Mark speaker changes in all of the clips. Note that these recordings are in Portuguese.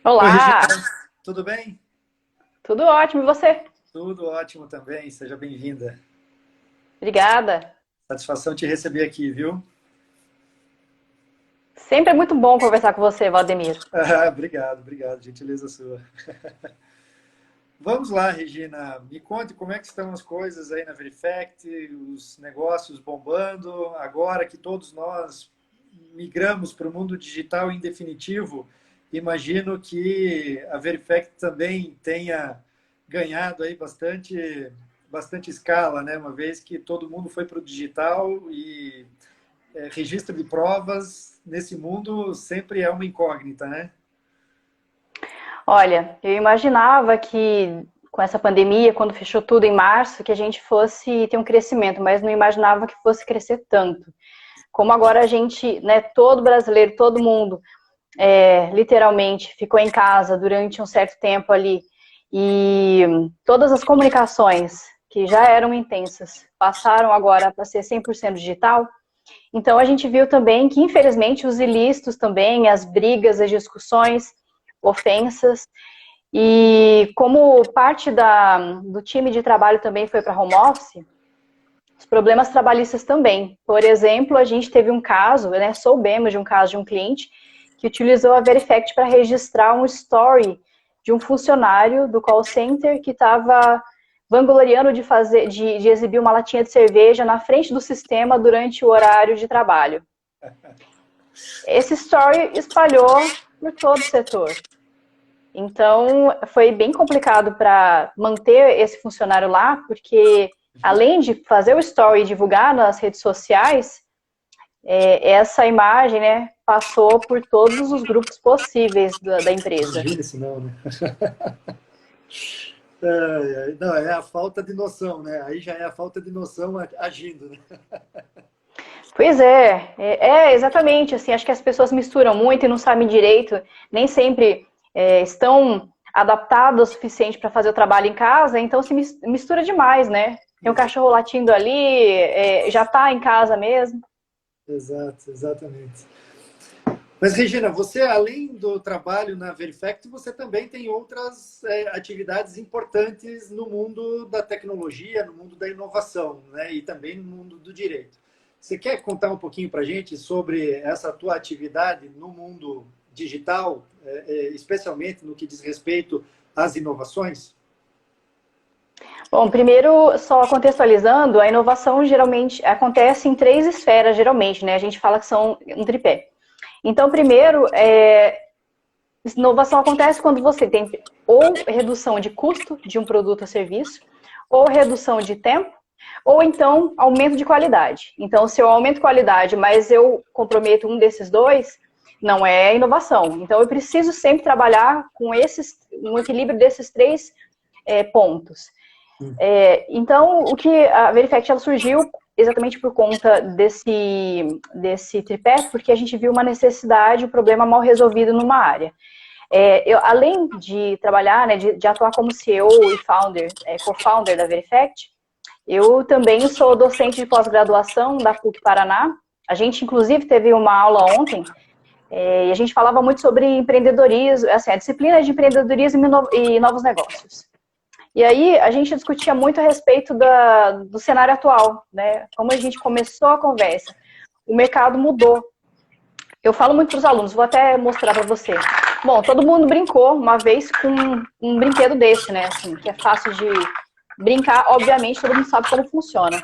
Speaker 1: Oi, Regina,
Speaker 2: Olá,
Speaker 1: tudo bem?
Speaker 2: tudo ótimo, e você?
Speaker 1: Tudo ótimo também, seja bem-vinda.
Speaker 2: Obrigada.
Speaker 1: Satisfação te receber aqui, viu?
Speaker 2: Sempre é muito bom conversar com você, Valdemiro.
Speaker 1: Obrigado, gentileza sua. Vamos lá, Regina, me conte como é que estão as coisas aí na Verifact, os negócios bombando, agora que todos nós migramos para o mundo digital em definitivo, imagino que a Verifact também tenha ganhado aí bastante escala, né? Uma vez que todo mundo foi para o digital e registro de provas nesse mundo sempre é uma incógnita, né?
Speaker 2: Olha, eu imaginava que com essa pandemia, quando fechou tudo em março, que a gente fosse ter um crescimento, mas não imaginava que fosse crescer tanto. Como agora a gente, né, todo brasileiro, todo mundo, literalmente ficou em casa durante um certo tempo ali e todas as comunicações que já eram intensas passaram agora para ser 100% digital. Então, a gente viu também que, infelizmente, os ilícitos também, as brigas, as discussões, ofensas, e como parte do time de trabalho também foi para home office, os problemas trabalhistas também. Por exemplo, a gente teve um caso, né, soubemos de um caso de um cliente que utilizou a Verifact para registrar um story de um funcionário do call center que estava vangloriando de exibir uma latinha de cerveja na frente do sistema durante o horário de trabalho. Esse story espalhou por todo o setor. Então, foi bem complicado para manter esse funcionário lá, porque além de fazer o story e divulgar nas redes sociais, essa imagem, né, passou por todos os grupos possíveis da empresa.
Speaker 1: Imagina se não, né? Não, é a falta de noção, né? Aí já é a falta de noção agindo, né?
Speaker 2: Pois exatamente, assim, acho que as pessoas misturam muito e não sabem direito, nem sempre estão adaptadas o suficiente para fazer o trabalho em casa, então se mistura demais, né? Tem um cachorro latindo ali, já está em casa mesmo.
Speaker 1: Exato, exatamente. Mas, Regina, você, além do trabalho na Verifact, você também tem outras atividades importantes no mundo da tecnologia, no mundo da inovação, né? E também no mundo do direito. Você quer contar um pouquinho para a gente sobre essa tua atividade no mundo digital, especialmente no que diz respeito às inovações?
Speaker 2: Bom, primeiro, só contextualizando, a inovação geralmente acontece em três esferas, geralmente, né? A gente fala que são um tripé. Então, primeiro, inovação acontece quando você tem ou redução de custo de um produto ou serviço, ou redução de tempo, ou então aumento de qualidade. Então, se eu aumento qualidade, mas eu comprometo um desses dois, não é inovação. Então, eu preciso sempre trabalhar com um equilíbrio desses três pontos. Então, o que a Verifact ela surgiu exatamente por conta desse tripé, porque a gente viu uma necessidade, um problema mal resolvido numa área. Além de trabalhar, né, de atuar como CEO e co-founder da Verifact, eu também sou docente de pós-graduação da PUC Paraná. A gente, inclusive, teve uma aula ontem e a gente falava muito sobre empreendedorismo, assim, a disciplina de empreendedorismo e novos negócios. E aí a gente discutia muito a respeito do cenário atual, né? Como a gente começou a conversa, o mercado mudou. Eu falo muito para os alunos, vou até mostrar para você. Bom, todo mundo brincou uma vez com um brinquedo desse, né? Assim, que é fácil de brincar, obviamente todo mundo sabe como funciona.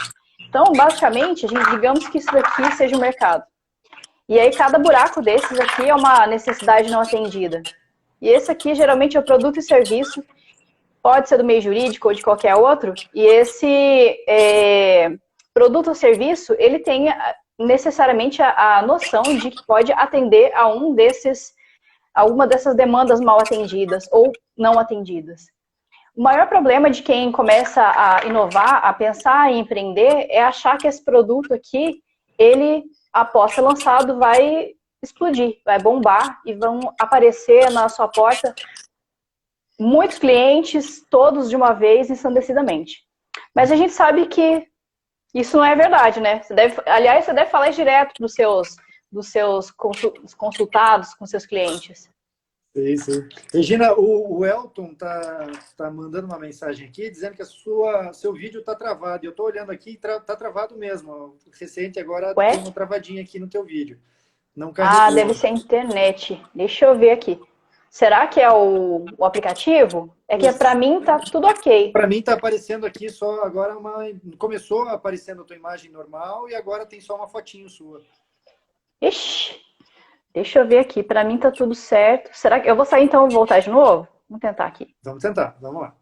Speaker 2: Então, basicamente, digamos que isso daqui seja o mercado. E aí cada buraco desses aqui é uma necessidade não atendida. E esse aqui geralmente é o produto e serviço, pode ser do meio jurídico ou de qualquer outro, e esse produto ou serviço, ele tem necessariamente a noção de que pode atender a uma dessas demandas mal atendidas ou não atendidas. O maior problema de quem começa a inovar, a pensar em empreender, é achar que esse produto aqui, ele, após ser lançado, vai explodir, vai bombar e vão aparecer na sua porta muitos clientes, todos de uma vez, ensandecidamente. Mas a gente sabe que isso não é verdade, né? Aliás, você deve falar isso direto dos seus consultados com seus clientes.
Speaker 1: Sim, sim. Regina, o Elton tá mandando uma mensagem aqui dizendo que seu vídeo está travado. Eu estou olhando aqui e tá travado mesmo. O recente agora
Speaker 2: Ué?
Speaker 1: tem uma travadinha aqui no teu vídeo. Não
Speaker 2: Ah,
Speaker 1: carregou.
Speaker 2: deve ser a internet. Deixa eu ver aqui. Será que é o aplicativo? É que para mim tá tudo ok.
Speaker 1: Para mim está aparecendo aqui só agora começou aparecendo a tua imagem normal e agora tem só uma fotinho sua.
Speaker 2: Ixi, deixa eu ver aqui. Para mim tá tudo certo. Será que eu vou sair então e voltar de novo? Vamos tentar aqui.
Speaker 1: Vamos tentar, vamos lá.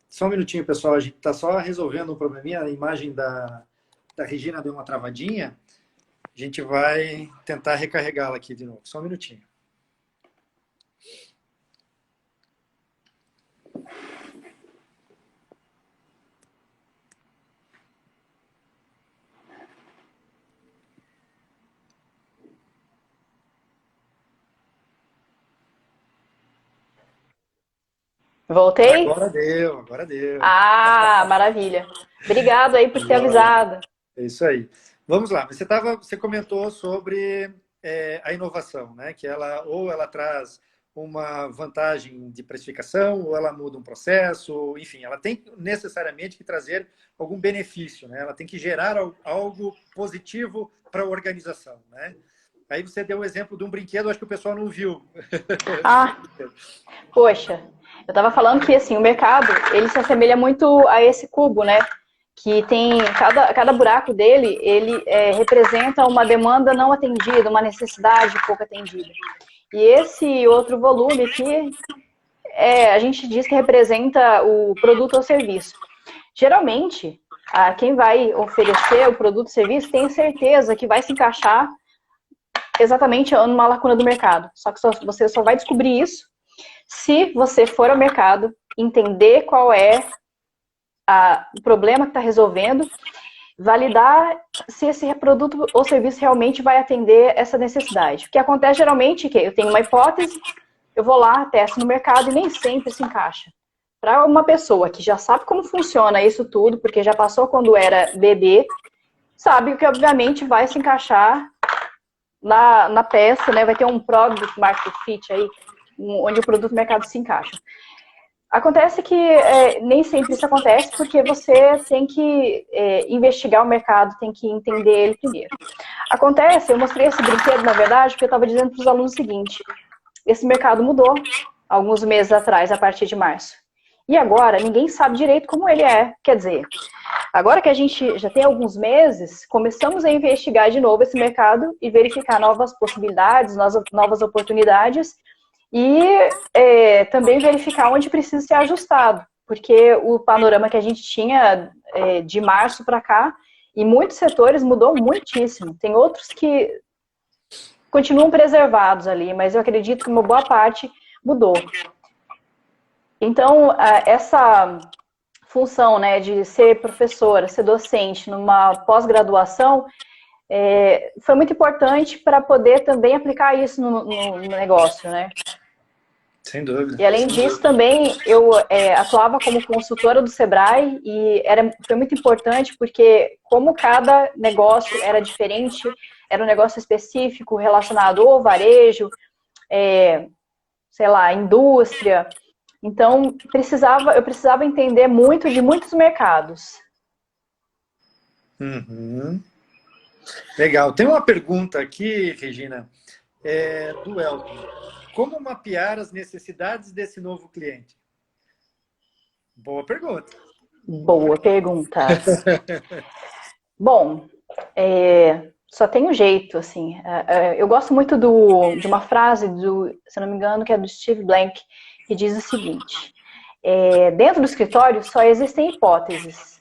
Speaker 1: Só um minutinho, pessoal. A gente está só resolvendo um probleminha. A imagem da Regina deu uma travadinha. A gente vai tentar recarregá-la aqui de novo. Só um minutinho.
Speaker 2: Voltei?
Speaker 1: Agora deu, agora deu.
Speaker 2: Ah, maravilha. Obrigado aí por ter avisado.
Speaker 1: É isso aí. Vamos lá. Você comentou sobre a inovação, né? Que ela traz uma vantagem de precificação, ou ela muda um processo, enfim, ela tem necessariamente que trazer algum benefício, né? Ela tem que gerar algo positivo para a organização, né? Aí você deu o exemplo de um brinquedo, acho que o pessoal não viu.
Speaker 2: Ah, poxa, eu estava falando que assim, o mercado, ele se assemelha muito a esse cubo, né? Que tem, cada buraco dele, ele representa uma demanda não atendida, uma necessidade pouco atendida. E esse outro volume aqui, a gente diz que representa o produto ou serviço. Geralmente, quem vai oferecer o produto ou serviço tem certeza que vai se encaixar exatamente numa lacuna do mercado. Só que você só vai descobrir isso se você for ao mercado, entender qual é o problema que está resolvendo, validar se esse produto ou serviço realmente vai atender essa necessidade. O que acontece geralmente é que eu tenho uma hipótese, eu vou lá, testo no mercado e nem sempre se encaixa. Para uma pessoa que já sabe como funciona isso tudo, porque já passou quando era bebê, sabe que obviamente vai se encaixar na peça, né? Vai ter um product market fit aí, onde o produto e o mercado se encaixam. Acontece que nem sempre isso acontece, porque você tem que investigar o mercado, tem que entender ele primeiro. Acontece, eu mostrei esse brinquedo, na verdade, porque eu estava dizendo para os alunos o seguinte: esse mercado mudou alguns meses atrás, a partir de março. E agora, ninguém sabe direito como ele é. Quer dizer, agora que a gente já tem alguns meses, começamos a investigar de novo esse mercado e verificar novas possibilidades, novas oportunidades, e também verificar onde precisa ser ajustado, porque o panorama que a gente tinha de março para cá, em muitos setores mudou muitíssimo. Tem outros que continuam preservados ali, mas eu acredito que uma boa parte mudou. Então, essa função, né, de ser professora, ser docente numa pós-graduação, foi muito importante para poder também aplicar isso no negócio, né?
Speaker 1: Sem dúvida.
Speaker 2: E além disso, também eu atuava como consultora do Sebrae e foi muito importante porque como cada negócio era diferente, era um negócio específico relacionado ao varejo, sei lá, indústria. Então, eu precisava entender muito de muitos mercados.
Speaker 1: Uhum. Legal. Tem uma pergunta aqui, Regina, do Elton. Como mapear as necessidades desse novo cliente? Boa pergunta.
Speaker 2: Boa pergunta. Bom, só tem um jeito, assim. Eu gosto muito de uma frase, se não me engano, que é do Steve Blank, que diz o seguinte: dentro do escritório só existem hipóteses.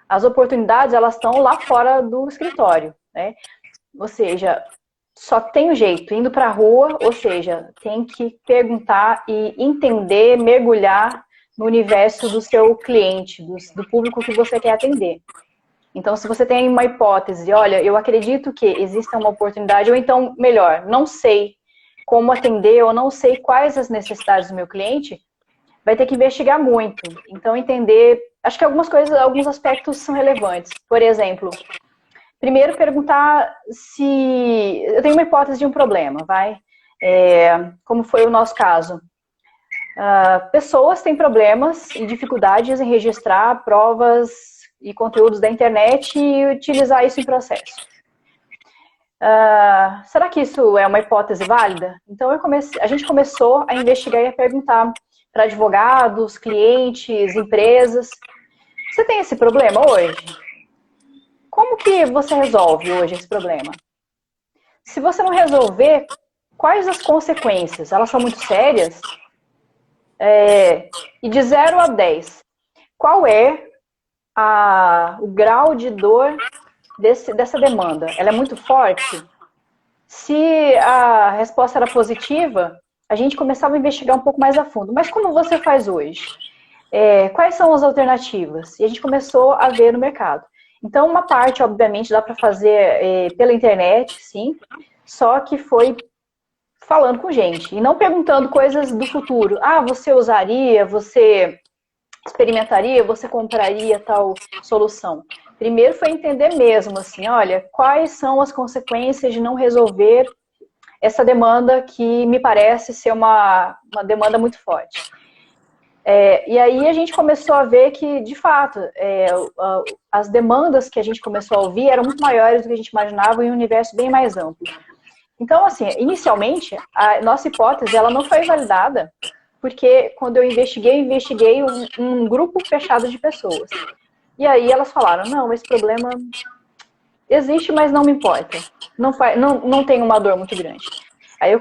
Speaker 2: As oportunidades, elas estão lá fora do escritório, né? Ou seja, só tem um jeito, indo para a rua, ou seja, tem que perguntar e entender, mergulhar no universo do seu cliente, do público que você quer atender. Então, se você tem uma hipótese, olha, eu acredito que exista uma oportunidade, ou então, melhor, não sei como atender, ou não sei quais as necessidades do meu cliente, vai ter que investigar muito. Então, entender acho que algumas coisas, alguns aspectos são relevantes. Por exemplo, primeiro perguntar se... Eu tenho uma hipótese de um problema, vai? Como foi o nosso caso. Pessoas têm problemas e dificuldades em registrar provas e conteúdos da internet e utilizar isso em processo. Será que isso é uma hipótese válida? Então a gente começou a investigar e a perguntar para advogados, clientes, empresas. Você tem esse problema hoje? Como que você resolve hoje esse problema? Se você não resolver, quais as consequências? Elas são muito sérias? E de 0 a 10, qual é o grau de dor dessa demanda? Ela é muito forte? Se a resposta era positiva, a gente começava a investigar um pouco mais a fundo. Mas como você faz hoje? Quais são as alternativas? E a gente começou a ver no mercado. Então, uma parte, obviamente, dá para fazer pela internet, sim, só que foi falando com gente e não perguntando coisas do futuro. Você usaria, você experimentaria, você compraria tal solução. Primeiro foi entender mesmo, assim, olha, quais são as consequências de não resolver essa demanda que me parece ser uma demanda muito forte. E aí a gente começou a ver que, de fato, as demandas que a gente começou a ouvir eram muito maiores do que a gente imaginava em um universo bem mais amplo. Então, assim, inicialmente, a nossa hipótese ela não foi validada, porque quando eu investiguei um grupo fechado de pessoas. E aí elas falaram, não, esse problema existe, mas não me importa. Não tem uma dor muito grande. Aí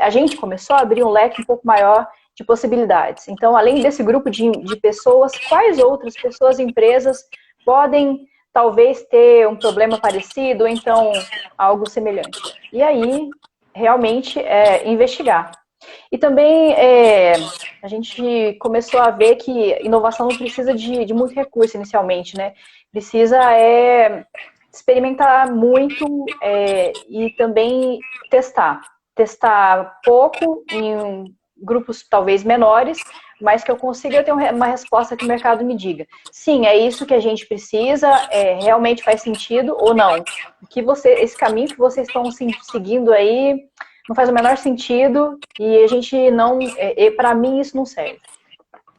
Speaker 2: a gente começou a abrir um leque um pouco maior de possibilidades. Então, além desse grupo de pessoas, quais outras pessoas e empresas podem talvez ter um problema parecido, ou então algo semelhante. E aí, realmente, investigar. E também a gente começou a ver que inovação não precisa de muito recurso inicialmente, né? Precisa experimentar muito e também testar. Testar pouco em grupos talvez menores, mas que eu consiga ter uma resposta que o mercado me diga. Sim, é isso que a gente precisa, realmente faz sentido ou não. Esse caminho que vocês estão seguindo aí não faz o menor sentido e a gente não, para mim isso não serve.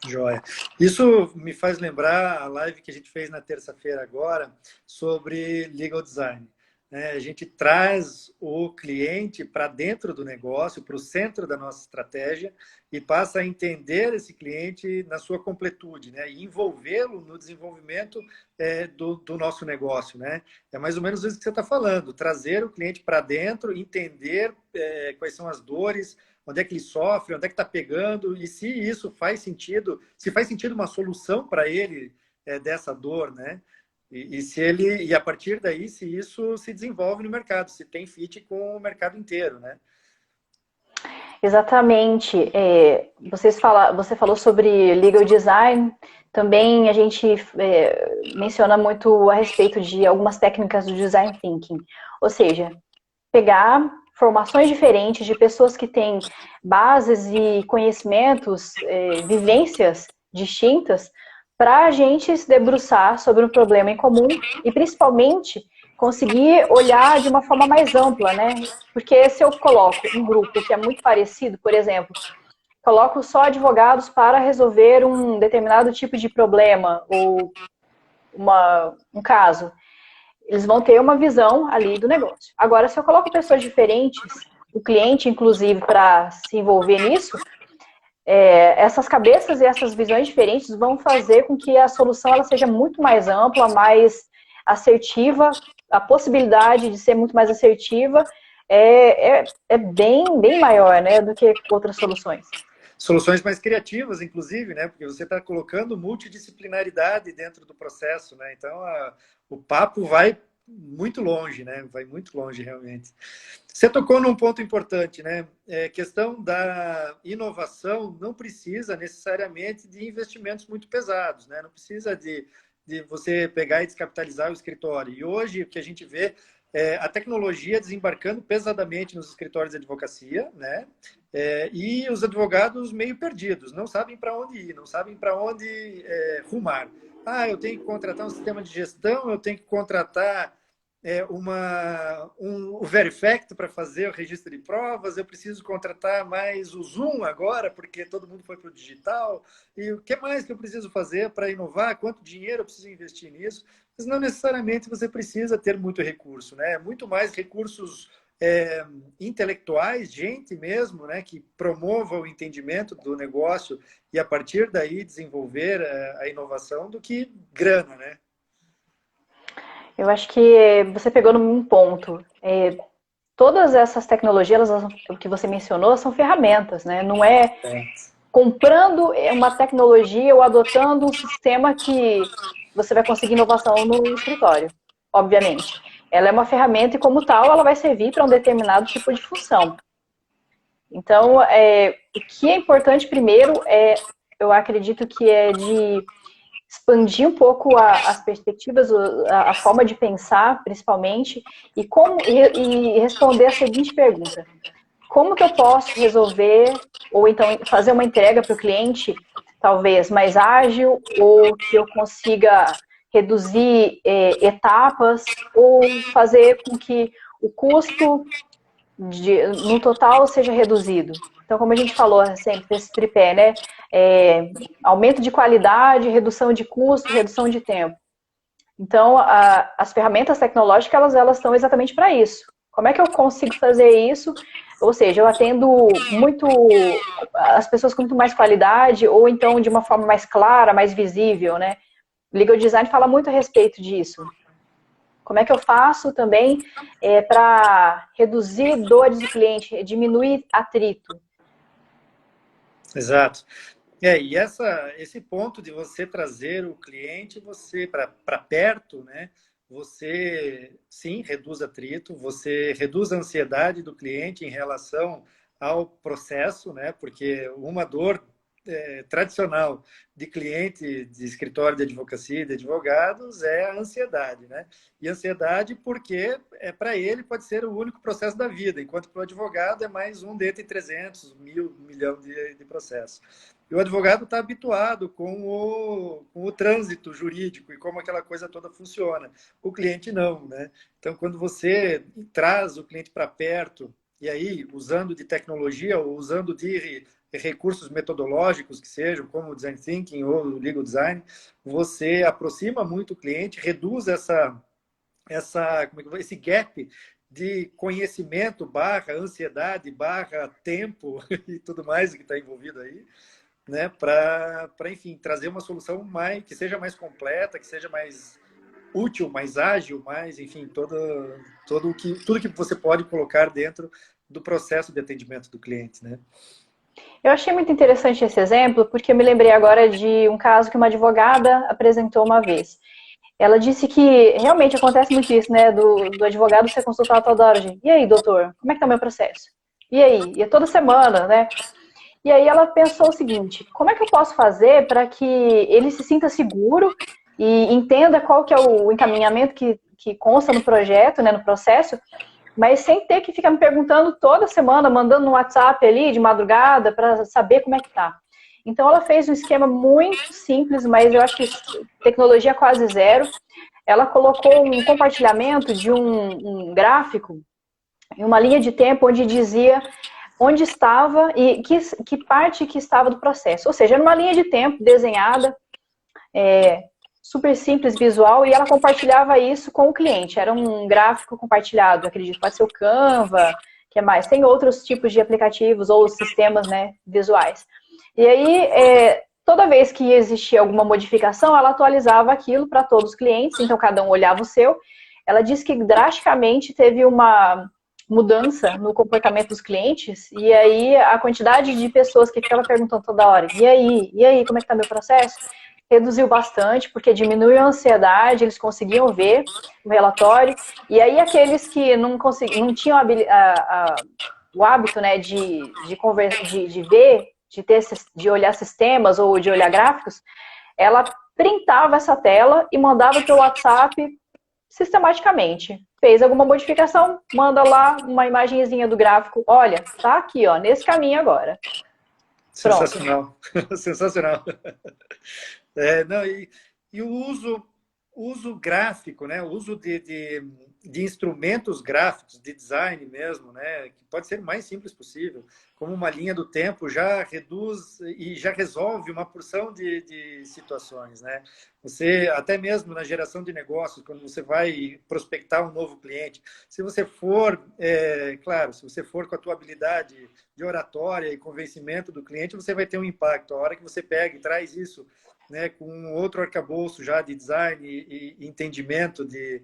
Speaker 1: Joia. Isso me faz lembrar a live que a gente fez na terça-feira agora sobre legal design. A gente traz o cliente para dentro do negócio, para o centro da nossa estratégia e passa a entender esse cliente na sua completude, né? E envolvê-lo no desenvolvimento do nosso negócio, né? É mais ou menos isso que você está falando, trazer o cliente para dentro, entender quais são as dores, onde é que ele sofre, onde é que está pegando, e se isso faz sentido, se faz sentido uma solução para ele dessa dor, né? E a partir daí, se isso se desenvolve no mercado, se tem fit com o mercado inteiro, né?
Speaker 2: Exatamente. Você falou sobre legal design, também a gente menciona muito a respeito de algumas técnicas do design thinking, ou seja, pegar formações diferentes de pessoas que têm bases e conhecimentos, vivências distintas, para a gente se debruçar sobre um problema em comum e, principalmente, conseguir olhar de uma forma mais ampla, né? Porque se eu coloco um grupo que é muito parecido, por exemplo, coloco só advogados para resolver um determinado tipo de problema ou um caso, eles vão ter uma visão ali do negócio. Agora, se eu coloco pessoas diferentes, o cliente, inclusive, para se envolver nisso, essas cabeças e essas visões diferentes vão fazer com que a solução ela seja muito mais ampla, mais assertiva, a possibilidade de ser muito mais assertiva bem maior, né, do que outras soluções.
Speaker 1: Soluções mais criativas, inclusive, né? Porque você está colocando multidisciplinaridade dentro do processo, né? Então, o papo vai muito longe, né? Vai muito longe, realmente. Você tocou num ponto importante, né? Questão da inovação não precisa necessariamente de investimentos muito pesados, né? Não precisa de você pegar e descapitalizar o escritório. E hoje, o que a gente vê a tecnologia desembarcando pesadamente nos escritórios de advocacia, né? E os advogados meio perdidos, não sabem para onde ir, não sabem para onde rumar. Ah, eu tenho que contratar um sistema de gestão, eu tenho que contratar o Verifact para fazer o registro de provas, eu preciso contratar mais o Zoom agora, porque todo mundo foi para o digital, e o que mais que eu preciso fazer para inovar, quanto dinheiro eu preciso investir nisso, mas não necessariamente você precisa ter muito recurso, né? Muito mais recursos intelectuais, gente mesmo, né, que promova o entendimento do negócio e a partir daí desenvolver a inovação do que grana, né?
Speaker 2: Eu acho que você pegou num ponto. Todas essas tecnologias, o que você mencionou, são ferramentas, né? Não é comprando uma tecnologia ou adotando um sistema que você vai conseguir inovação no escritório, obviamente. Ela é uma ferramenta e, como tal, ela vai servir para um determinado tipo de função. Então, o que é importante primeiro eu acredito que é de expandir um pouco as perspectivas, a forma de pensar, principalmente, e responder a seguinte pergunta: como que eu posso resolver, ou então fazer uma entrega para o cliente, talvez mais ágil, ou que eu consiga reduzir etapas, ou fazer com que o custo no total seja reduzido. Então, como a gente falou sempre desse tripé, né? Aumento de qualidade, redução de custo, redução de tempo. Então, as ferramentas tecnológicas, elas estão exatamente para isso. Como é que eu consigo fazer isso? Ou seja, eu atendo muito as pessoas com muito mais qualidade, ou então de uma forma mais clara, mais visível, né? Legal Design fala muito a respeito disso. Como é que eu faço também para reduzir dores do cliente, diminuir atrito?
Speaker 1: Exato. E esse ponto de você trazer o cliente para perto, né? Você, sim, reduz atrito, você reduz a ansiedade do cliente em relação ao processo, né? Porque uma dor tradicional de cliente de escritório de advocacia e de advogados é a ansiedade, né? E ansiedade porque para ele pode ser o único processo da vida, enquanto para o advogado é mais um dentre 300, 1.000, 1 milhão de processos. E o advogado está habituado com o trânsito jurídico e como aquela coisa toda funciona. O cliente não, né? Então, quando você traz o cliente para perto, e aí, usando de tecnologia ou usando de recursos metodológicos que sejam, como o Design Thinking ou o Legal Design, você aproxima muito o cliente, reduz esse gap de conhecimento barra ansiedade, barra tempo e tudo mais que está envolvido aí, né, para, enfim, trazer uma solução que seja mais completa, que seja mais útil, mais ágil, mais, enfim, tudo que você pode colocar dentro do processo de atendimento do cliente, né?
Speaker 2: Eu achei muito interessante esse exemplo, porque eu me lembrei agora de um caso que uma advogada apresentou uma vez. Ela disse que realmente acontece muito isso, né? Do advogado ser consultado toda hora. E aí, doutor, como é que tá o meu processo? E aí? E é toda semana, né? E aí ela pensou o seguinte: como é que eu posso fazer para que ele se sinta seguro e entenda qual que é o encaminhamento que consta no projeto, né, no processo, mas sem ter que ficar me perguntando toda semana, mandando no WhatsApp ali de madrugada para saber como é que tá. Então ela fez um esquema muito simples, mas eu acho que tecnologia quase zero. Ela colocou um compartilhamento de um gráfico em uma linha de tempo onde dizia onde estava e que parte que estava do processo. Ou seja, era uma linha de tempo desenhada, super simples, visual, e ela compartilhava isso com o cliente. Era um gráfico compartilhado, acredito, pode ser o Canva, que é mais. Tem outros tipos de aplicativos ou sistemas, né, visuais. E aí, toda vez que existia alguma modificação, ela atualizava aquilo para todos os clientes, então cada um olhava o seu. Ela disse que drasticamente teve uma mudança no comportamento dos clientes, e aí a quantidade de pessoas que ficava perguntando toda hora, e aí, como é que tá meu processo? Reduziu bastante, porque diminuiu a ansiedade, eles conseguiam ver o relatório, e aí aqueles que não tinham o hábito, né, de ver, de olhar sistemas ou de olhar gráficos, ela printava essa tela e mandava pelo WhatsApp sistematicamente. fez alguma modificação, manda lá uma imagenzinha do gráfico. Olha, tá aqui, ó, nesse caminho agora.
Speaker 1: Sensacional. Sensacional. Não, e o uso gráfico, né? O uso de instrumentos gráficos, de design mesmo, né? Que pode ser o mais simples possível, como uma linha do tempo já reduz e já resolve uma porção de situações, né? Você, até mesmo na geração de negócios, quando você vai prospectar um novo cliente, se você for, claro, se você for com a tua habilidade de oratória e convencimento do cliente, você vai ter um impacto. A hora que você pega e traz isso, né, com outro arcabouço já de design e entendimento de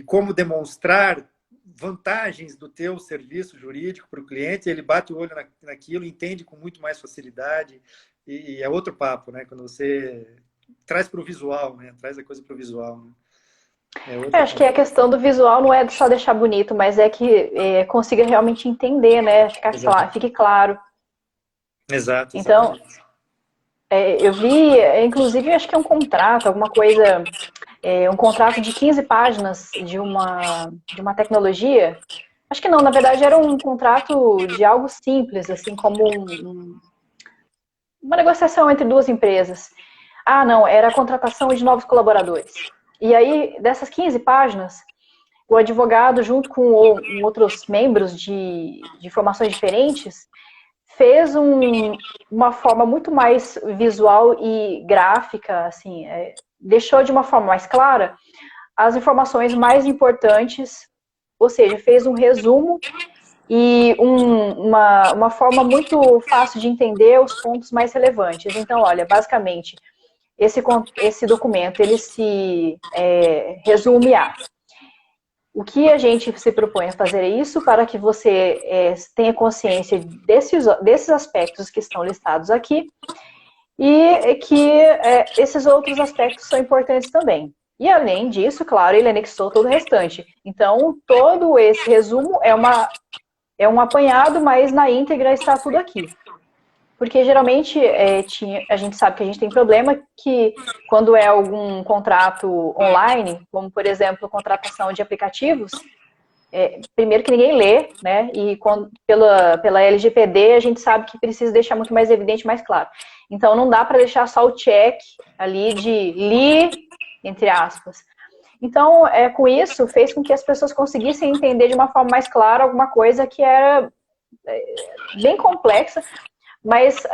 Speaker 1: como demonstrar vantagens do teu serviço jurídico para o cliente, ele bate o olho naquilo, entende com muito mais facilidade e é outro papo, né? Quando você traz para o visual, né? Traz a coisa para o visual, né?
Speaker 2: Acho que a questão do visual não é só deixar bonito, mas é que consiga realmente entender, né? Fique claro.
Speaker 1: Exato,
Speaker 2: então, eu vi, inclusive, acho que é um contrato, alguma coisa, um contrato de 15 páginas de uma tecnologia. Acho que não, na verdade era um contrato de algo simples, assim como uma negociação entre duas empresas. Ah, não, era a contratação de novos colaboradores. E aí, dessas 15 páginas, o advogado, junto com outros membros de formações diferentes, fez uma forma muito mais visual e gráfica, assim, deixou de uma forma mais clara as informações mais importantes, ou seja, fez um resumo e uma forma muito fácil de entender os pontos mais relevantes. Então, olha, basicamente, esse documento, ele se resume a: o que a gente se propõe a fazer é isso para que você tenha consciência desses aspectos que estão listados aqui e que esses outros aspectos são importantes também. E, além disso, claro, ele anexou todo o restante. Então, todo esse resumo é um apanhado, mas na íntegra está tudo aqui. Porque, geralmente, a gente sabe que a gente tem problema que, quando é algum contrato online, como, por exemplo, contratação de aplicativos, primeiro que ninguém lê, né? E pela LGPD, a gente sabe que precisa deixar muito mais evidente, mais claro. Então, não dá para deixar só o check ali de li, entre aspas. Então, com isso, fez com que as pessoas conseguissem entender de uma forma mais clara alguma coisa que era bem complexa, mas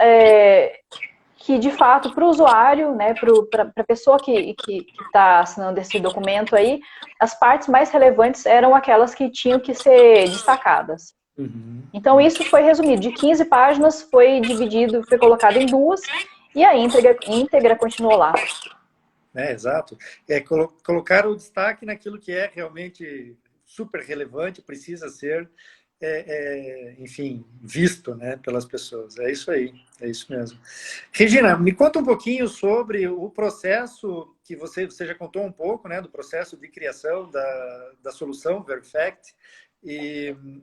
Speaker 2: que, de fato, para o usuário, né, para a pessoa que está assinando esse documento aí, as partes mais relevantes eram aquelas que tinham que ser destacadas.
Speaker 1: Uhum.
Speaker 2: Então, isso foi resumido. De 15 páginas, foi dividido, foi colocado em 2, e a íntegra continuou lá.
Speaker 1: Exato. Colocar o destaque naquilo que é realmente super relevante, precisa ser, enfim, visto, né, pelas pessoas. É isso aí, é isso mesmo. Regina, me conta um pouquinho sobre o processo que você já contou um pouco, né, do processo de criação da solução Verifact,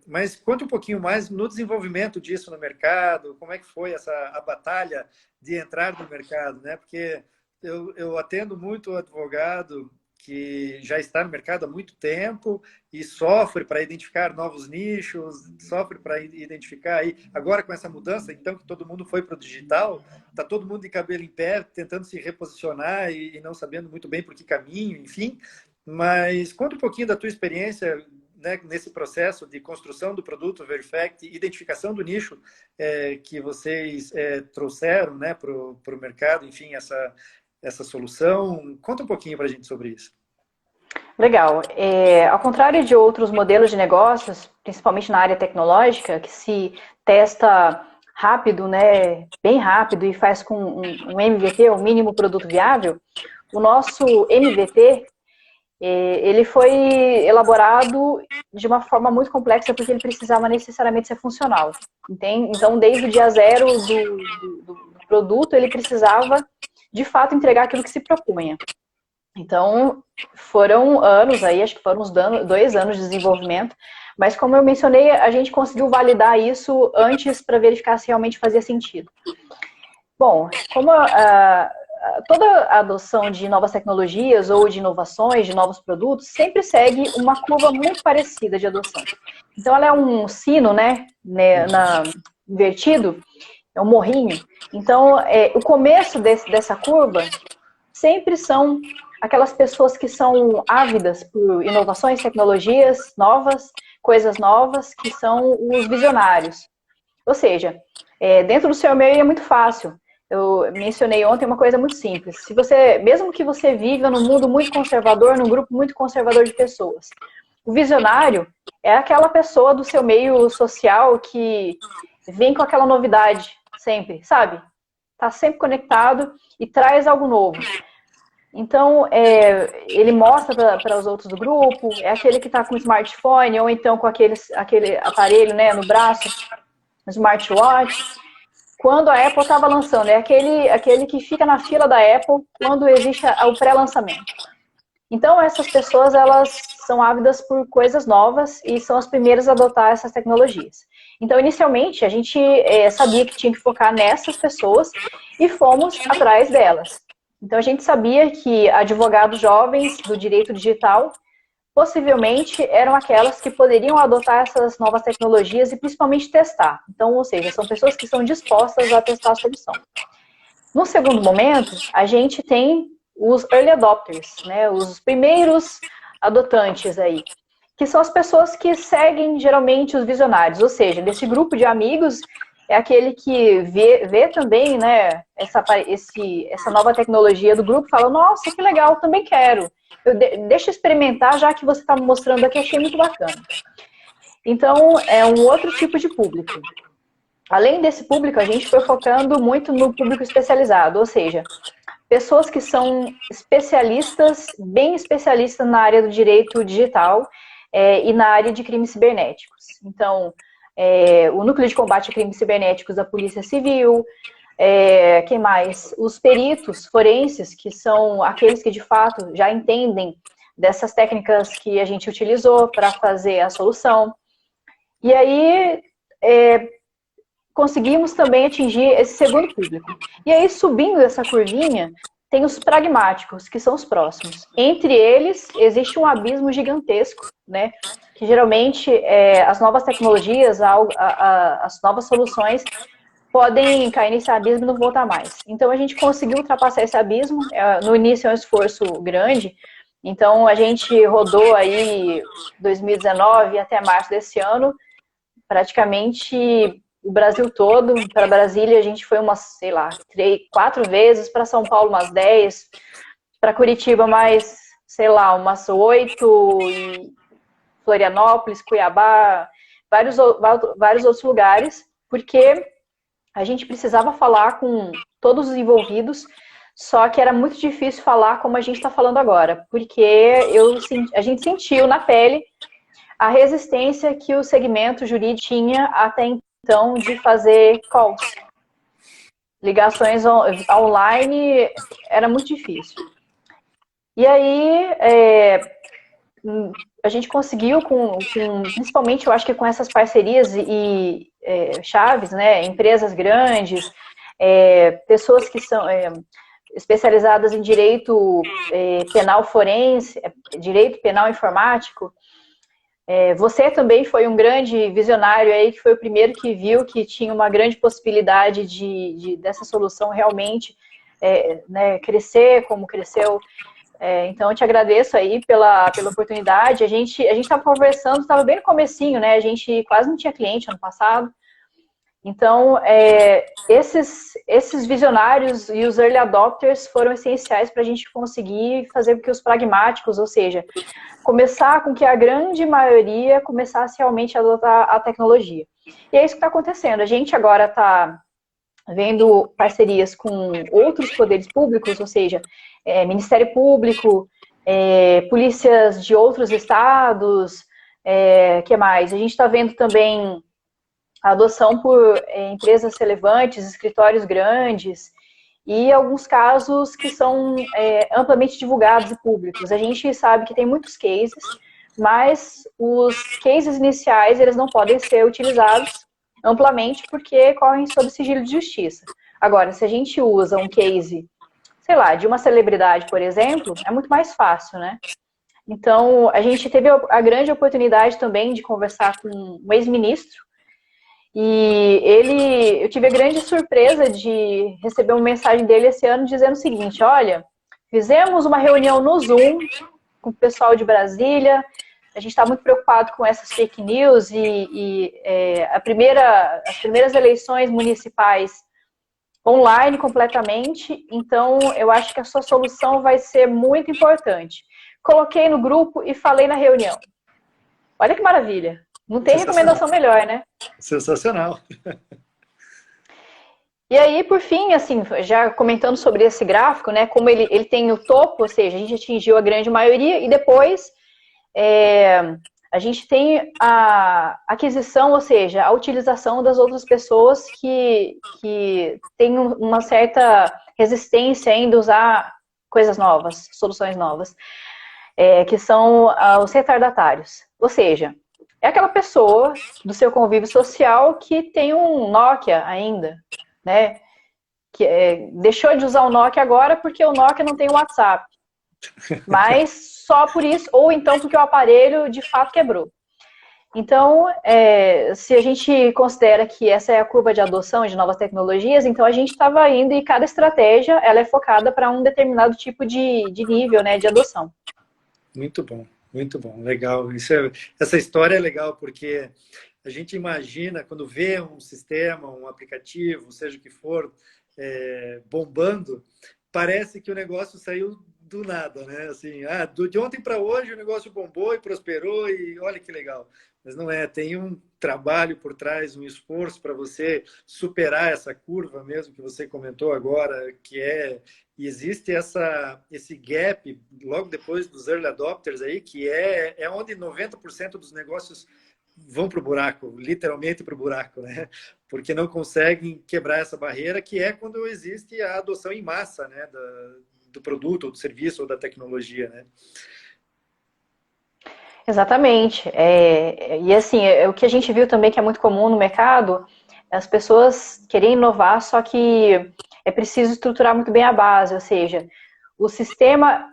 Speaker 1: mas conta um pouquinho mais no desenvolvimento disso no mercado, como é que foi a batalha de entrar no mercado, né? Porque eu atendo muito advogado que já está no mercado há muito tempo e sofre para identificar novos nichos, sofre para identificar aí, agora com essa mudança, então, que todo mundo foi para o digital, está todo mundo de cabelo em pé, tentando se reposicionar e não sabendo muito bem por que caminho, enfim. Mas conta um pouquinho da tua experiência, né, nesse processo de construção do produto Verifact, identificação do nicho que vocês trouxeram, né, para o mercado, enfim, essa solução. Conta um pouquinho para a gente sobre isso.
Speaker 2: Legal. Ao contrário de outros modelos de negócios, principalmente na área tecnológica, que se testa rápido, né, bem rápido, e faz com um MVP, o mínimo produto viável, o nosso MVP, ele foi elaborado de uma forma muito complexa, porque ele precisava necessariamente ser funcional. Entende? Então, desde o dia zero do produto, ele precisava, de fato, entregar aquilo que se propunha. Então, foram anos aí, acho que foram uns 2 anos de desenvolvimento, mas, como eu mencionei, a gente conseguiu validar isso antes para verificar se realmente fazia sentido. Bom, como toda a adoção de novas tecnologias ou de inovações, de novos produtos, sempre segue uma curva muito parecida de adoção. Então, ela é um sino, né, invertido, é um morrinho. Então, o começo dessa curva sempre são aquelas pessoas que são ávidas por inovações, tecnologias novas, coisas novas, que são os visionários. Ou seja, dentro do seu meio é muito fácil. Eu mencionei ontem uma coisa muito simples. Se você, mesmo que você viva num mundo muito conservador, num grupo muito conservador de pessoas, o visionário é aquela pessoa do seu meio social que vem com aquela novidade sempre, sabe? Tá sempre conectado e traz algo novo. Então, ele mostra para os outros do grupo, é aquele que está com o smartphone ou então com aquele aparelho, né, no braço, smartwatch. Quando a Apple estava lançando, é aquele que fica na fila da Apple quando existe o pré-lançamento. Então, essas pessoas, elas são ávidas por coisas novas e são as primeiras a adotar essas tecnologias. Então, inicialmente, a gente sabia que tinha que focar nessas pessoas e fomos atrás delas. Então, a gente sabia que advogados jovens do direito digital possivelmente eram aquelas que poderiam adotar essas novas tecnologias e principalmente testar. Então, ou seja, são pessoas que estão dispostas a testar a solução. No segundo momento, a gente tem os early adopters, né, os primeiros adotantes aí, que são as pessoas que seguem geralmente os visionários, ou seja, desse grupo de amigos é aquele que vê também, né, essa nova tecnologia do grupo e fala, nossa, que legal, também quero. Deixa eu experimentar, já que você está me mostrando aqui, achei muito bacana. Então, é um outro tipo de público. Além desse público, a gente foi focando muito no público especializado, ou seja, pessoas que são especialistas, bem especialistas na área do direito digital e na área de crimes cibernéticos. Então, o Núcleo de Combate a Crimes Cibernéticos da Polícia Civil, quem mais? Os peritos forenses, que são aqueles que de fato já entendem dessas técnicas que a gente utilizou para fazer a solução. E aí, conseguimos também atingir esse segundo público. E aí, subindo essa curvinha, tem os pragmáticos, que são os próximos. Entre eles, existe um abismo gigantesco, né? Que geralmente as novas tecnologias, as novas soluções podem cair nesse abismo e não voltar mais. Então, a gente conseguiu ultrapassar esse abismo. No início é um esforço grande. Então, a gente rodou aí 2019 até março desse ano, praticamente o Brasil todo. Para Brasília, a gente foi umas, sei lá, 4 vezes, para São Paulo umas 10, para Curitiba mais, sei lá, umas 8, e Florianópolis, Cuiabá, vários outros lugares, porque a gente precisava falar com todos os envolvidos, só que era muito difícil falar como a gente está falando agora, porque a gente sentiu na pele a resistência que o segmento jurídico tinha até então de fazer calls. Ligações online era muito difícil. E aí, a gente conseguiu, principalmente, eu acho que com essas parcerias e chaves, né, empresas grandes, pessoas que são especializadas em direito penal forense, direito penal informático. Você também foi um grande visionário aí, que foi o primeiro que viu que tinha uma grande possibilidade dessa solução realmente né, crescer como cresceu. Então, eu te agradeço aí pela oportunidade. A gente estava conversando, estava bem no comecinho, né? A gente quase não tinha cliente ano passado. Então, esses visionários e os early adopters foram essenciais para a gente conseguir fazer com que os pragmáticos, ou seja, começar com que a grande maioria começasse realmente a adotar a tecnologia. E é isso que está acontecendo. A gente agora está vendo parcerias com outros poderes públicos, ou seja, Ministério Público, polícias de outros estados, que mais? A gente está vendo também a adoção por empresas relevantes, escritórios grandes, e alguns casos que são amplamente divulgados e públicos. A gente sabe que tem muitos cases, mas os cases iniciais, eles não podem ser utilizados amplamente porque correm sob sigilo de justiça. Agora, se a gente usa um case, sei lá, de uma celebridade, por exemplo, é muito mais fácil, né? Então, a gente teve a grande oportunidade também de conversar com um ex-ministro, e eu tive a grande surpresa de receber uma mensagem dele esse ano dizendo o seguinte: olha, fizemos uma reunião no Zoom com o pessoal de Brasília, a gente está muito preocupado com essas fake news as primeiras eleições municipais online completamente, então eu acho que a sua solução vai ser muito importante. Coloquei no grupo e falei na reunião. Olha que maravilha. Não tem recomendação melhor, né?
Speaker 1: Sensacional.
Speaker 2: E aí, por fim, assim, já comentando sobre esse gráfico, né, como ele tem o topo, ou seja, a gente atingiu a grande maioria, e depois a gente tem a aquisição, ou seja, a utilização das outras pessoas que têm uma certa resistência ainda a usar coisas novas, soluções novas, que são os retardatários. Ou seja, é aquela pessoa do seu convívio social que tem um Nokia ainda, né? Que deixou de usar o Nokia agora porque o Nokia não tem o WhatsApp. Mas só por isso, ou então porque o aparelho de fato quebrou. Então, se a gente considera que essa é a curva de adoção de novas tecnologias, então a gente estava indo e cada estratégia ela é focada para um determinado tipo de nível, né, de adoção.
Speaker 1: Muito bom, legal. Essa história é legal porque a gente imagina, quando vê um sistema, um aplicativo, seja o que for, bombando, parece que o negócio saiu do nada, né? Assim, de ontem para hoje o negócio bombou e prosperou e olha que legal. Mas não é, tem um trabalho por trás, um esforço para você superar essa curva mesmo que você comentou agora, e existe esse gap logo depois dos early adopters aí, que é onde 90% dos negócios vão para o buraco, literalmente para o buraco, né? Porque não conseguem quebrar essa barreira, que é quando existe a adoção em massa, né? Do produto, ou do serviço, ou da tecnologia, né?
Speaker 2: Exatamente. E assim, o que a gente viu também que é muito comum no mercado, as pessoas querem inovar, só que é preciso estruturar muito bem a base, ou seja, o sistema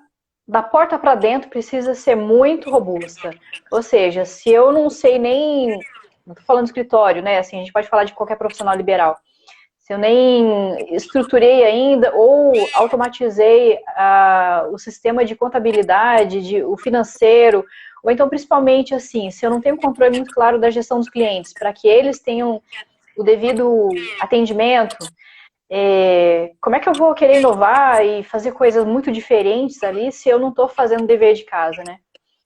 Speaker 2: da porta para dentro precisa ser muito robusta. Ou seja, se eu não sei nem, não estou falando de escritório, né? Assim, a gente pode falar de qualquer profissional liberal. Se eu nem estruturei ainda ou automatizei o sistema de contabilidade, o financeiro, ou então principalmente assim, se eu não tenho um controle muito claro da gestão dos clientes, para que eles tenham o devido atendimento, como é que eu vou querer inovar e fazer coisas muito diferentes ali se eu não estou fazendo o dever de casa, né?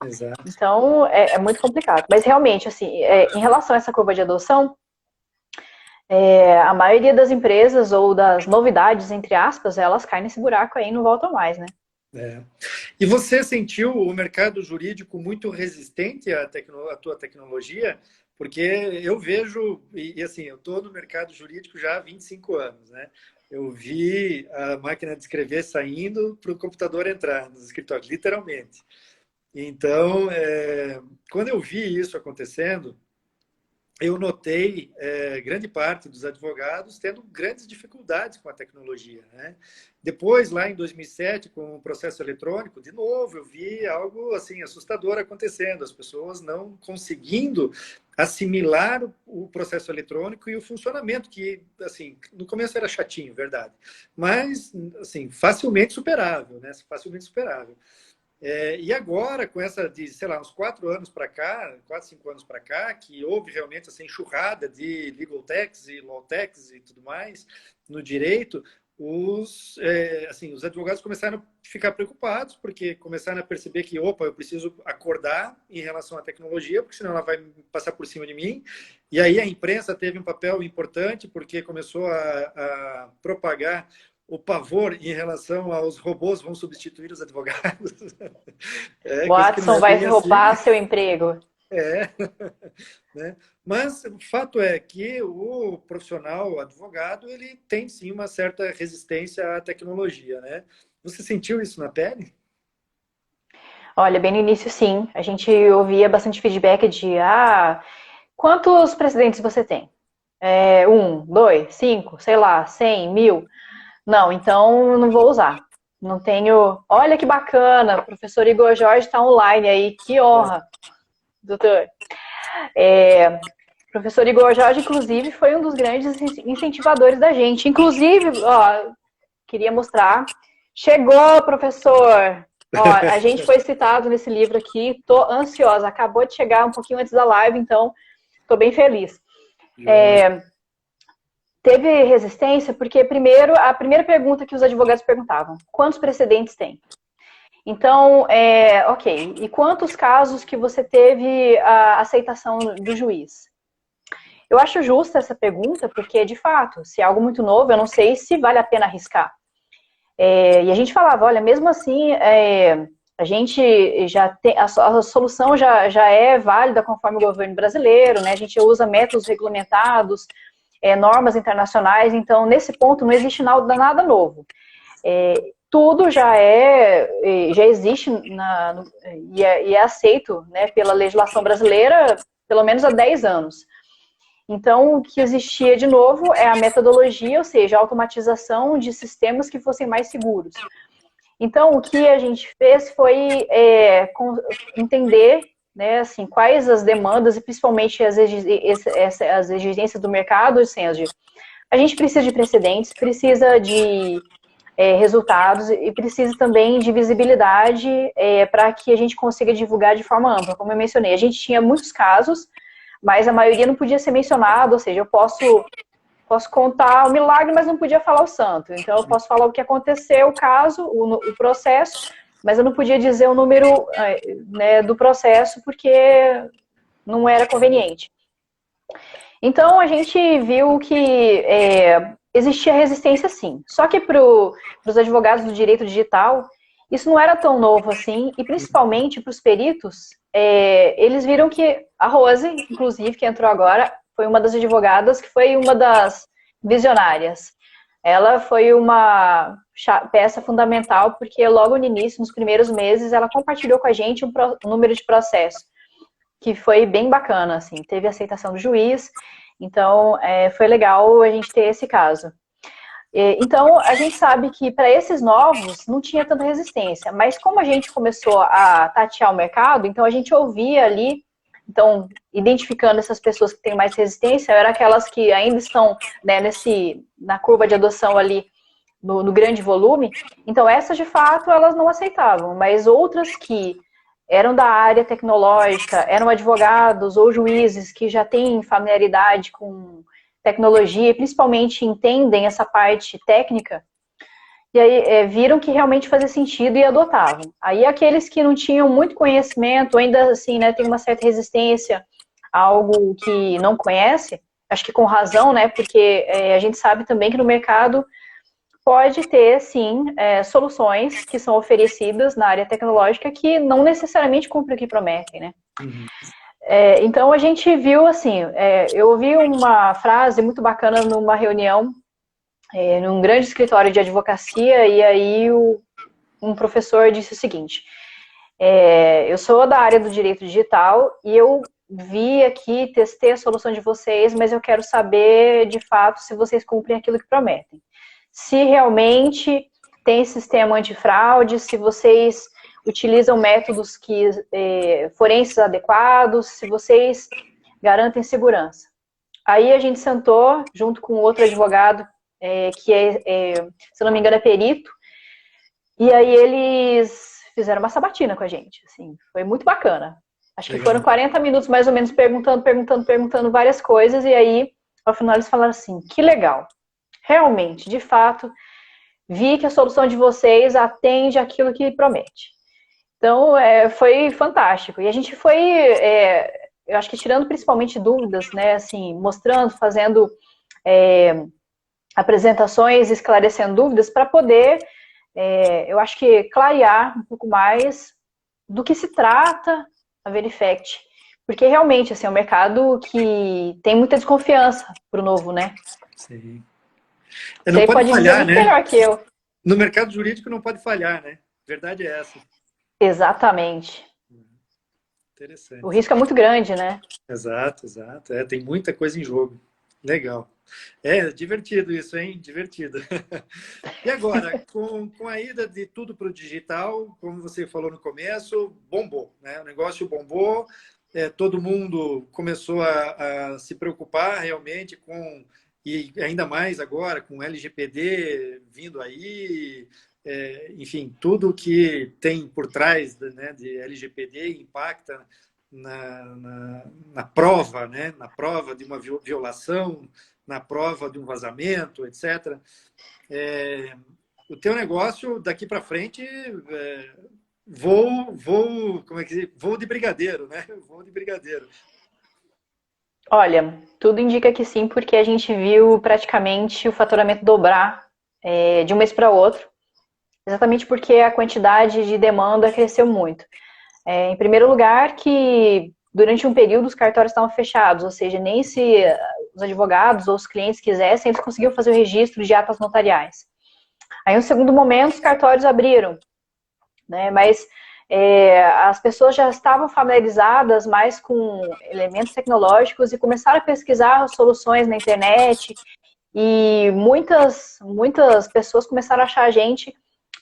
Speaker 1: Exato.
Speaker 2: Então, é muito complicado. Mas realmente, assim, em relação a essa curva de adoção, a maioria das empresas ou das novidades, entre aspas, elas caem nesse buraco aí e não voltam mais, né?
Speaker 1: E você sentiu o mercado jurídico muito resistente à tua tecnologia? Porque eu vejo, e assim, eu estou no mercado jurídico já há 25 anos, né? Eu vi a máquina de escrever saindo para o computador entrar nos escritórios, literalmente. Então, quando eu vi isso acontecendo, eu notei grande parte dos advogados tendo grandes dificuldades com a tecnologia, né? Depois, lá em 2007, com o processo eletrônico, de novo, eu vi algo assim assustador acontecendo, as pessoas não conseguindo assimilar o processo eletrônico e o funcionamento, que assim, no começo era chatinho, verdade, mas assim, facilmente superável, né? Facilmente superável. E agora, com essa de, sei lá, uns 4 anos para cá, 4, 5 anos para cá, que houve realmente essa enxurrada de legal techs e law techs e tudo mais no direito, os advogados começaram a ficar preocupados, porque começaram a perceber que, opa, eu preciso acordar em relação à tecnologia, porque senão ela vai passar por cima de mim. E aí a imprensa teve um papel importante, porque começou a propagar o pavor em relação aos robôs vão substituir os advogados. Coisa que não
Speaker 2: Watson
Speaker 1: é
Speaker 2: vai
Speaker 1: bem
Speaker 2: roubar
Speaker 1: assim.
Speaker 2: seu emprego.
Speaker 1: Né? Mas o fato é que o profissional, o advogado, ele tem sim uma certa resistência à tecnologia, né? Você sentiu isso na pele?
Speaker 2: Olha, bem no início, sim. A gente ouvia bastante feedback de, quantos precedentes você tem? 1, 2, 5, sei lá, 100, 1000? Não, então não vou usar. Não tenho... Olha que bacana, o professor Igor Jorge está online aí, que honra, doutor. Professor Igor Jorge, inclusive, foi um dos grandes incentivadores da gente. Inclusive, ó, queria mostrar. Chegou, professor! Ó, a gente foi citado nesse livro aqui, tô ansiosa. Acabou de chegar um pouquinho antes da live, então tô bem feliz. Teve resistência porque, primeiro, a primeira pergunta que os advogados perguntavam, quantos precedentes tem? Então, ok, e quantos casos que você teve a aceitação do juiz? Eu acho justa essa pergunta, porque, de fato, se é algo muito novo, eu não sei se vale a pena arriscar. E a gente falava, olha, mesmo assim, a gente já tem, a solução já é válida conforme o governo brasileiro, né? A gente usa métodos regulamentados, normas internacionais, então, nesse ponto, não existe nada novo. Tudo já existe e é aceito, né, pela legislação brasileira pelo menos há 10 anos. Então, o que existia de novo é a metodologia, ou seja, a automatização de sistemas que fossem mais seguros. Então, o que a gente fez foi entender, né, assim, quais as demandas e principalmente as exigências do mercado, Senji. A gente precisa de precedentes, precisa de resultados e precisa também de visibilidade para que a gente consiga divulgar de forma ampla. Como eu mencionei, a gente tinha muitos casos, mas a maioria não podia ser mencionado, ou seja, eu posso contar o milagre, mas não podia falar o santo. Então, eu posso falar o que aconteceu, o caso, o processo, mas eu não podia dizer o número né, do processo, porque não era conveniente. Então, a gente viu que existia resistência, sim. Só que para os advogados do direito digital, isso não era tão novo assim, e principalmente para os peritos, eles viram que a Rose, inclusive, que entrou agora, foi uma das advogadas que foi uma das visionárias. Ela foi uma peça fundamental, porque logo no início, nos primeiros meses, ela compartilhou com a gente um número de processo, que foi bem bacana, assim, teve aceitação do juiz, então foi legal a gente ter esse caso. Então, a gente sabe que para esses novos não tinha tanta resistência, mas como a gente começou a tatear o mercado, então a gente ouvia ali, então, identificando essas pessoas que têm mais resistência, eram aquelas que ainda estão né, na curva de adoção ali, no grande volume, então essas de fato elas não aceitavam, mas outras que eram da área tecnológica, eram advogados ou juízes que já têm familiaridade com tecnologia, principalmente entendem essa parte técnica, e aí viram que realmente fazia sentido e adotavam. Aí aqueles que não tinham muito conhecimento, ainda assim, né, tem uma certa resistência a algo que não conhece, acho que com razão, né, porque a gente sabe também que no mercado pode ter, sim, soluções que são oferecidas na área tecnológica que não necessariamente cumprem o que prometem, né? Uhum. Então, a gente viu, assim, eu ouvi uma frase muito bacana numa reunião, num grande escritório de advocacia, e aí um professor disse o seguinte, eu sou da área do direito digital e eu vi aqui, testei a solução de vocês, mas eu quero saber, de fato, se vocês cumprem aquilo que prometem. Se realmente tem sistema antifraude, se vocês utilizam métodos forenses adequados, se vocês garantem segurança. Aí a gente sentou junto com outro advogado, que se não me engano é perito, e aí eles fizeram uma sabatina com a gente, assim, foi muito bacana. Acho que foram 40 minutos mais ou menos perguntando várias coisas, e aí ao final eles falaram assim, que legal, realmente, de fato, vi que a solução de vocês atende aquilo que promete. Então, foi fantástico. E a gente foi, eu acho que tirando principalmente dúvidas, né, assim, mostrando, fazendo apresentações, esclarecendo dúvidas, para poder, eu acho que clarear um pouco mais do que se trata a Verifact. Porque realmente, assim, é um mercado que tem muita desconfiança para o novo, né?
Speaker 1: Sim.
Speaker 2: Você pode falhar, dizer muito melhor que eu.
Speaker 1: No mercado jurídico não pode falhar, né? Verdade é essa.
Speaker 2: Exatamente.
Speaker 1: Interessante.
Speaker 2: O risco é muito grande, né?
Speaker 1: Exato, exato. Tem muita coisa em jogo. Legal. É divertido isso, hein? Divertido. E agora, com a ida de tudo para o digital, como você falou no começo, bombou, né? O negócio bombou, todo mundo começou a se preocupar realmente com, e ainda mais agora com LGPD vindo aí, enfim, tudo que tem por trás, né, de LGPD impacta na prova, né? Na prova de uma violação, na prova de um vazamento, etc. O teu negócio daqui para frente como é que diz? Voo de brigadeiro, né? Voo de brigadeiro.
Speaker 2: Olha, tudo indica que sim, porque a gente viu praticamente o faturamento dobrar de um mês para outro, exatamente porque a quantidade de demanda cresceu muito. Em primeiro lugar, que durante um período os cartórios estavam fechados, ou seja, nem se os advogados ou os clientes quisessem, eles conseguiam fazer o registro de atas notariais. Aí, no segundo momento, os cartórios abriram, né? Mas as pessoas já estavam familiarizadas mais com elementos tecnológicos e começaram a pesquisar soluções na internet e muitas pessoas começaram a achar a gente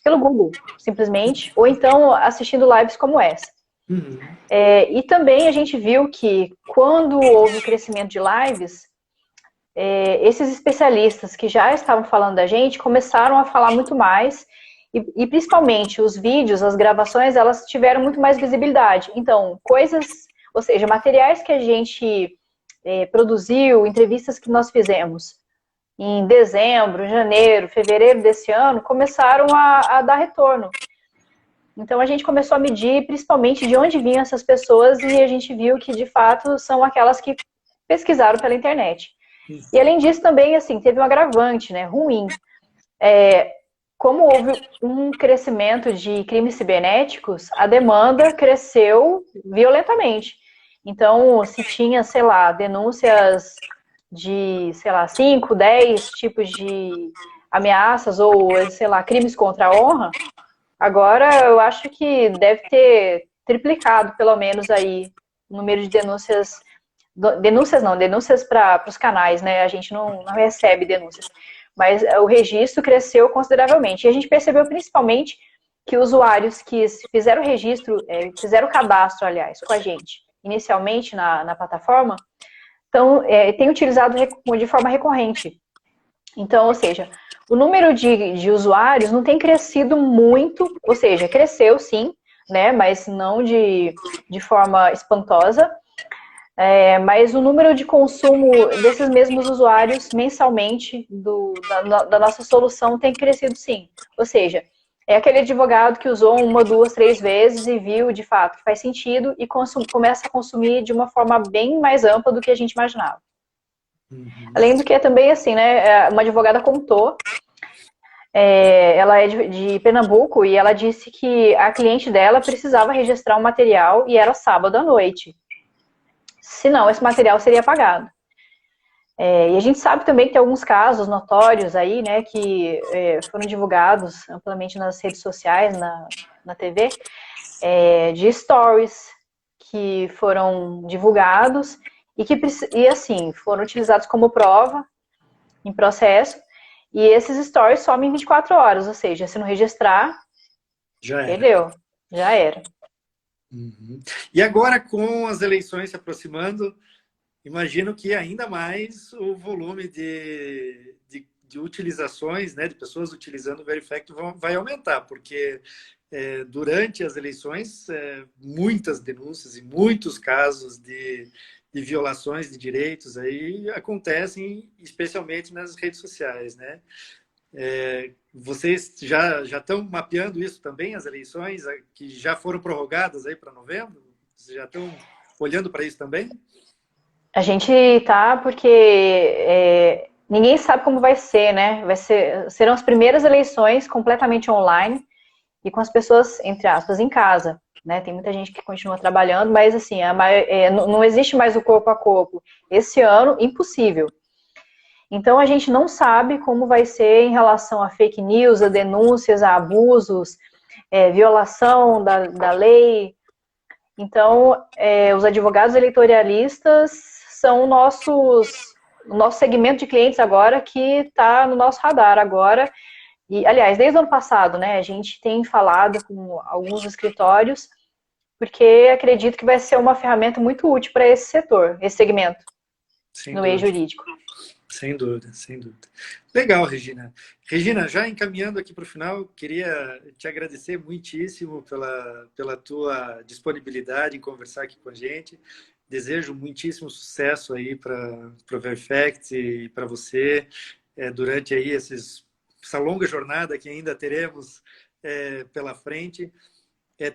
Speaker 2: pelo Google, simplesmente, ou então assistindo lives como essa.
Speaker 1: Uhum.
Speaker 2: E também a gente viu que quando houve o crescimento de lives, esses especialistas que já estavam falando da gente começaram a falar muito mais e principalmente os vídeos, as gravações, elas tiveram muito mais visibilidade. Então, coisas, ou seja, materiais que a gente produziu, entrevistas que nós fizemos em dezembro, janeiro, fevereiro desse ano, começaram a dar retorno. Então a gente começou a medir principalmente de onde vinham essas pessoas e a gente viu que de fato são aquelas que pesquisaram pela internet. E além disso também, assim, teve um agravante, né, ruim. Como houve um crescimento de crimes cibernéticos, a demanda cresceu violentamente. Então, se tinha, sei lá, denúncias de, sei lá, 5, 10 tipos de ameaças ou, sei lá, crimes contra a honra, agora eu acho que deve ter triplicado, pelo menos, aí, o número de denúncias. Denúncias para os canais, né? A gente não recebe denúncias. Mas o registro cresceu consideravelmente. E a gente percebeu principalmente que usuários que fizeram o registro, fizeram o cadastro, aliás, com a gente, inicialmente na plataforma, então, têm utilizado de forma recorrente. Então, ou seja, o número de usuários não tem crescido muito, ou seja, cresceu sim, né, mas não de forma espantosa, mas o número de consumo desses mesmos usuários mensalmente da nossa solução tem crescido sim. Ou seja, é aquele advogado que usou 1, 2, 3 vezes e viu de fato que faz sentido e começa a consumir de uma forma bem mais ampla do que a gente imaginava. Uhum. Além do que também assim, né, uma advogada contou, ela é de Pernambuco e ela disse que a cliente dela precisava registrar um material e era sábado à noite. Senão esse material seria apagado. E a gente sabe também que tem alguns casos notórios aí, né, que foram divulgados amplamente nas redes sociais, na TV, de stories que foram divulgados e assim, foram utilizados como prova em processo, e esses stories somem em 24 horas, ou seja, se não registrar, já perdeu, já era.
Speaker 1: Uhum. E agora, com as eleições se aproximando, imagino que ainda mais o volume de utilizações, né, de pessoas utilizando o Verifact vai aumentar, porque durante as eleições, muitas denúncias e muitos casos de violações de direitos aí acontecem, especialmente nas redes sociais, né? Vocês já estão mapeando isso também, as eleições que já foram prorrogadas aí para novembro? Vocês já estão olhando para isso também?
Speaker 2: A gente tá porque ninguém sabe como vai ser, né? Serão as primeiras eleições completamente online e com as pessoas, entre aspas, em casa, né? Tem muita gente que continua trabalhando, mas assim, não existe mais o corpo a corpo. Esse ano, impossível. Então a gente não sabe como vai ser em relação a fake news, a denúncias, a abusos, violação da lei. Então, os advogados eleitoralistas são o nosso segmento de clientes agora que está no nosso radar agora. E, aliás, desde o ano passado, né, a gente tem falado com alguns escritórios, porque acredito que vai ser uma ferramenta muito útil para esse setor, esse segmento,
Speaker 1: Sem
Speaker 2: no meio
Speaker 1: dúvida.
Speaker 2: jurídico.
Speaker 1: Sem dúvida, sem dúvida. Legal, Regina. Regina, já encaminhando aqui para o final, queria te agradecer muitíssimo pela tua disponibilidade em conversar aqui com a gente. Desejo muitíssimo sucesso aí para o Verifact e para você durante aí essa longa jornada que ainda teremos pela frente.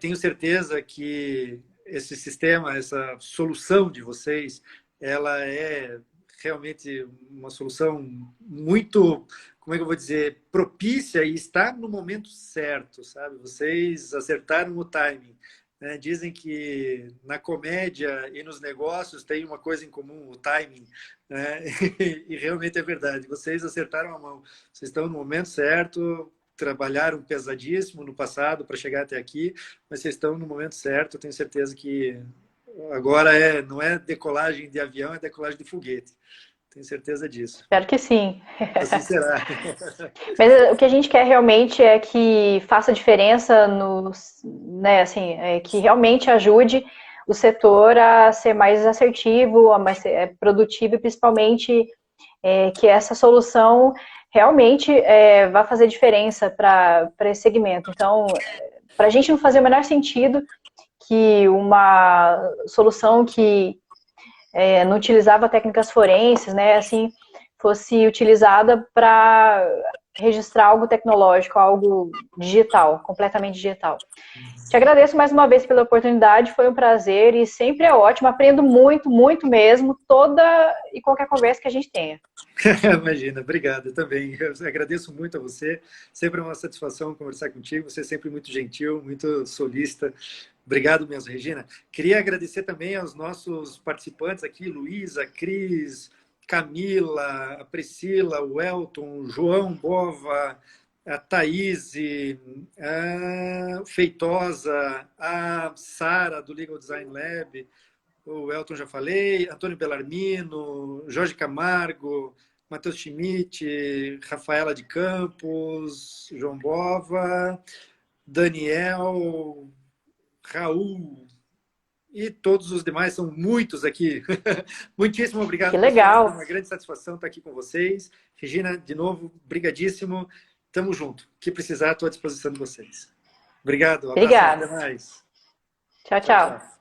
Speaker 1: Tenho certeza que esse sistema, essa solução de vocês, ela é realmente uma solução muito, como é que eu vou dizer, propícia e está no momento certo, sabe? Vocês acertaram o timing, né? Dizem que na comédia e nos negócios tem uma coisa em comum, o timing, né? E realmente é verdade. Vocês acertaram a mão. Vocês estão no momento certo, trabalharam pesadíssimo no passado para chegar até aqui, mas vocês estão no momento certo. Eu tenho certeza que agora não é decolagem de avião, é decolagem de foguete. Tenho certeza disso.
Speaker 2: Espero que sim.
Speaker 1: Assim será.
Speaker 2: Mas o que a gente quer realmente é que faça diferença né, assim, que realmente ajude o setor a ser mais assertivo, a mais produtivo e principalmente que essa solução realmente vai fazer diferença para esse segmento. Então, para a gente não fazer o menor sentido que uma solução que não utilizava técnicas forenses, né, assim, fosse utilizada para registrar algo tecnológico, algo digital, completamente digital. Te agradeço mais uma vez pela oportunidade, foi um prazer e sempre é ótimo, aprendo muito, muito mesmo, toda e qualquer conversa que a gente tenha.
Speaker 1: Imagina, obrigado, eu também. Eu agradeço muito a você, sempre é uma satisfação conversar contigo, você é sempre muito gentil, muito solícita. Obrigado mesmo, Regina. Queria agradecer também aos nossos participantes aqui, Luísa, Cris, Camila, a Priscila, o Elton, o João Bova, a Thaís, a Feitosa, a Sara, do Legal Design Lab, o Elton já falei, Antônio Bellarmino, Jorge Camargo, Matheus Schmidt, Rafaela de Campos, João Bova, Daniel, Raul e todos os demais, são muitos aqui. Muitíssimo obrigado,
Speaker 2: que
Speaker 1: pessoal.
Speaker 2: legal.
Speaker 1: É uma grande satisfação estar aqui com vocês. Regina, de novo, brigadíssimo. Tamo junto. O que precisar, estou à disposição de vocês. Obrigado. Um abraço. Até
Speaker 2: Obrigada.
Speaker 1: mais.
Speaker 2: Tchau,
Speaker 1: Tchau,
Speaker 2: tchau.
Speaker 1: tchau.